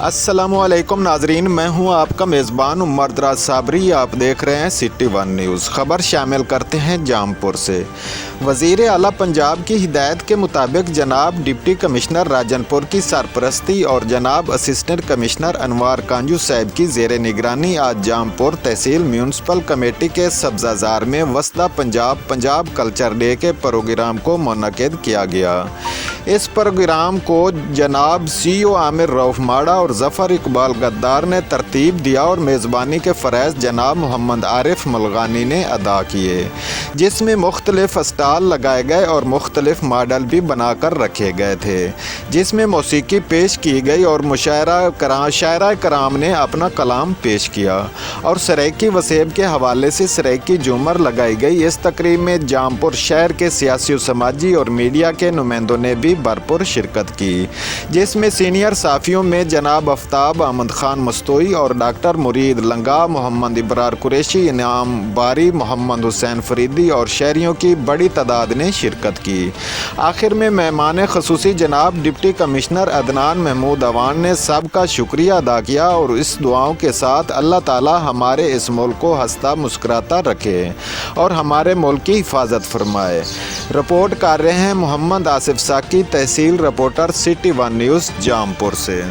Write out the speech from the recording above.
अस्सलाम वालेकुम नाजरीन, मैं हूं आपका मेज़बान उमर दराज साबरी। आप देख रहे हैं सिटी वन न्यूज़। खबर शामिल करते हैं जामपुर से। वज़ीर आला पंजाब की हिदायत के मुताबिक जनाब डिप्टी कमिश्नर राजनपुर की सरपरस्ती और जनाब असिस्टेंट कमिश्नर अनवार कांजू साहब की ज़ेर निगरानी आज जामपुर तहसील म्यूनसिपल कमेटी के सब्ज़ाज़ार में वस्ता पंजाब कल्चर डे के प्रोग्राम को मुनक़िद किया गया। इस प्रोग्राम को जनाब CEO आमिर रऊफ माड़ा और ज़फ़र इकबाल गद्दार ने तरतीब दिया और मेज़बानी के फ़रज़ जनाब मोहम्मद आरिफ मुल्गानी ने अदा किए, जिसमें मुख्तलिफ़ स्टाल लगाए गए और मुख्तलिफ़ मॉडल भी बनाकर रखे गए थे, जिसमें मौसीकी पेश की गई और शायरा कराम ने अपना कलाम पेश किया और सराइकी वसेब के हवाले से सराइकी झूमर लगाई गई। इस तकरीब में जामपुर शहर के सियासी व समाजी और मीडिया के नुमाइंदों ने भी भरपूर शिरकत की, जिसमें सीनियर साफ़ियों में जनाब आफ्ताब अहमद खान मस्तोई और डॉक्टर मुरीद लंगा, मोहम्मद इब्रार कुरैशी, इनाम बारी, मोहम्मद हुसैन फरीदी और शहरियों की बड़ी तादाद ने शिरकत की। आखिर में मेहमान ख़ुसूसी जनाब डिप्टी कमिश्नर अदनान महमूद अवान ने सबका शुक्रिया अदा किया और इस दुआओं के साथ अल्लाह ताला हमारे इस मुल्क को हंसता मुस्कुराता रखे और हमारे मुल्क की हिफाजत फरमाए। रिपोर्ट कर रहे हैं मोहम्मद आसिफ साकी, तहसील reporter, city one news Jampur से।